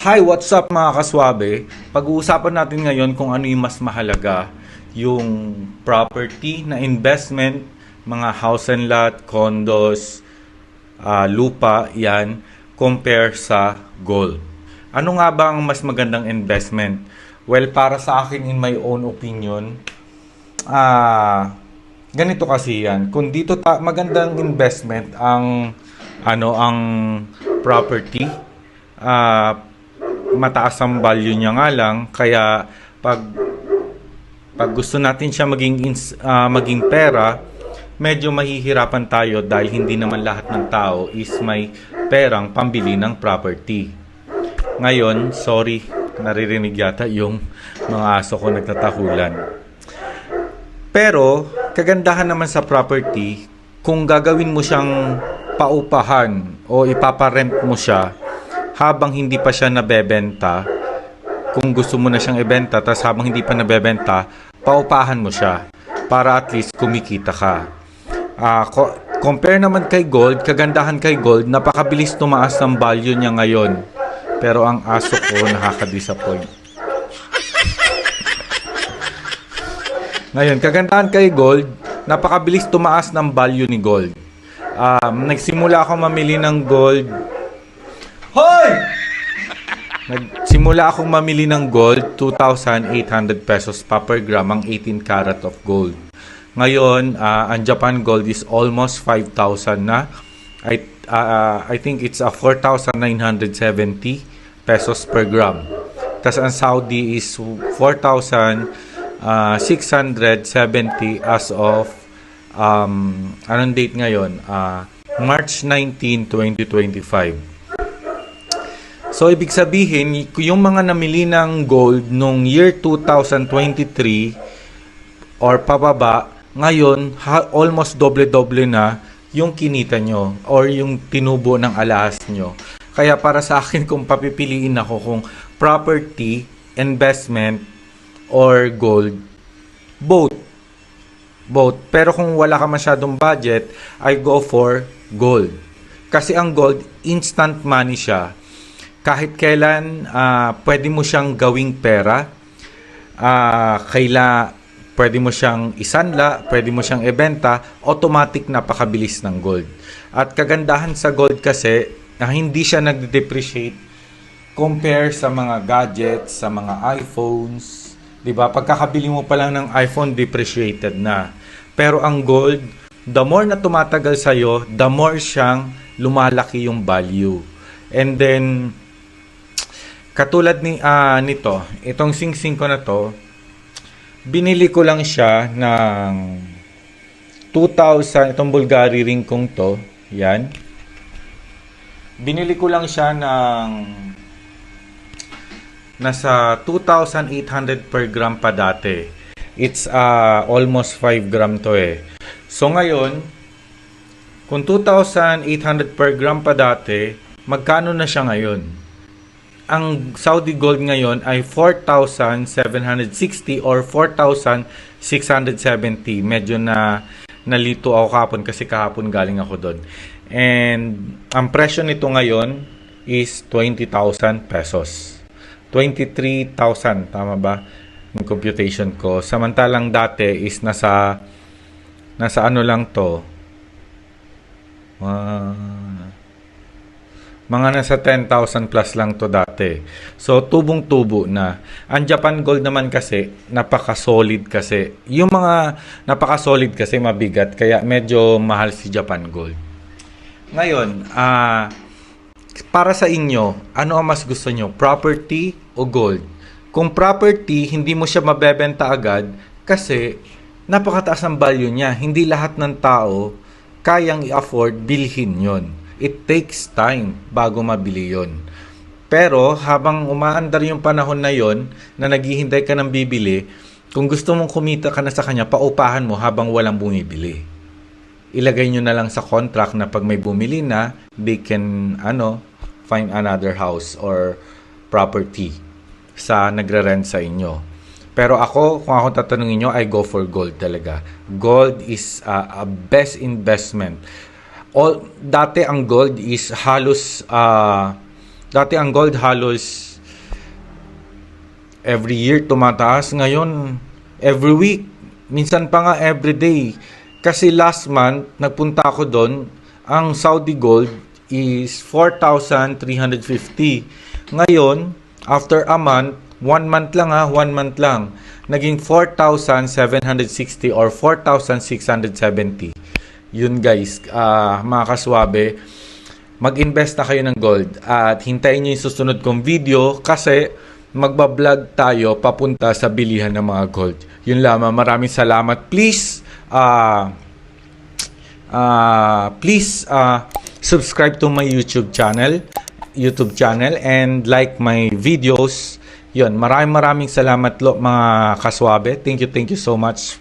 Hi, what's up mga kaswabe? Pag-uusapan natin ngayon kung ano yung mas mahalaga, yung property na investment, mga house and lot, condos, lupa, yan, compare sa gold. Ano nga ba ang mas magandang investment? Well, para sa akin, in my own opinion, ganito kasi yan. Kung dito magandang investment ang property, mataas ang value niya nga lang, kaya pag gusto natin siya maging pera, medyo mahihirapan tayo dahil hindi naman lahat ng tao is may perang pambili ng property. Ngayon, sorry, naririnig yata yung mga aso ko nagtatahulan. Pero kagandahan naman sa property, kung gagawin mo siyang paupahan o ipaparent mo siya habang hindi pa siya nabebenta, kung gusto mo na siyang ibenta, tapos habang hindi pa nabebenta, paupahan mo siya para at least kumikita ka. Compare naman kay gold, kagandahan kay gold, napakabilis tumaas ng value niya ngayon. Pero ang aso ko nakaka-disappoint. Ngayon, kagandahan kay gold, napakabilis tumaas ng value ni gold. Nagsimula ako mamili ng gold. Hoy! Nagsimula akong mamili ng gold, 2,800 pesos pa per gram ang 18 karat of gold. Ngayon, ang Japan gold is almost 5,000 na. I think it's 4,970 pesos per gram. Tapos ang Saudi is 4,670 as of anong date ngayon? March 19, 2025. So, ibig sabihin, yung mga namili ng gold nung year 2023 or pababa, ngayon, almost doble-doble na yung kinita nyo or yung tinubo ng alahas nyo. Kaya para sa akin, kung papipiliin ako kung property, investment, or gold, both. Pero kung wala ka masyadong budget, I go for gold. Kasi ang gold, instant money siya. Kahit kailan, pwede mo siyang gawing pera. Pwede mo siyang isanla, pwede mo siyang ibenta, automatic napakabilis ng gold. At kagandahan sa gold kasi, hindi siya nagde-depreciate compare sa mga gadgets, sa mga iPhones. Diba? Pagkakabili mo pa lang ng iPhone, depreciated na. Pero ang gold, the more na tumatagal sa'yo, the more siyang lumalaki yung value. And then, katulad nito, itong sing-sing ko na to, binili ko lang siya ng 2,000, itong Bulgari ring kong to, yan. Binili ko lang siya ng nasa 2,800 per gram pa dati. It's almost 5 gram to eh. So ngayon, kung 2,800 per gram pa dati, magkano na siya ngayon? Ang Saudi gold ngayon ay 4,760 or 4,670. Medyo nalito ako kahapon kasi kahapon galing ako doon. And ang presyo nito ngayon is 20,000 pesos. 23,000, tama ba? Yung computation ko. Samantalang dati is nasa ano lang to. Mga nasa 10,000 plus lang to dati. So, tubong-tubo na. Ang Japan gold naman kasi, napaka-solid kasi. Yung mga napaka-solid kasi mabigat, kaya medyo mahal si Japan gold. Ngayon, para sa inyo, ano ang mas gusto nyo? Property o gold? Kung property, hindi mo siya mabebenta agad kasi napakataas ang value niya. Hindi lahat ng tao kayang i-afford bilhin yon. It takes time bago mabili yon. Pero habang umaandar yung panahon na yon na naghihintay ka ng bibili, kung gusto mong kumita ka na sa kanya, paupahan mo habang walang bumibili. Ilagay nyo na lang sa contract na pag may bumili na, they can find another house or property sa nagre-rent sa inyo. Pero ako, kung ako tatanungin nyo, I go for gold talaga. Gold is a best investment. Dati ang gold halos every year tumataas. Ngayon, every week. Minsan pa nga every day. Kasi last month, nagpunta ako doon, ang Saudi Gold is 4,350. Ngayon, after a month, 1 month lang, naging 4,760 or 4,670. Yun guys, mga kaswabe, mag-invest na kayo ng gold at hintayin nyo yung susunod kong video kasi magbablog tayo papunta sa bilihan ng mga gold. Yun lamang, maraming salamat. Please subscribe to my YouTube channel and like my videos. Yun, maraming salamat mga kaswabe. Thank you so much.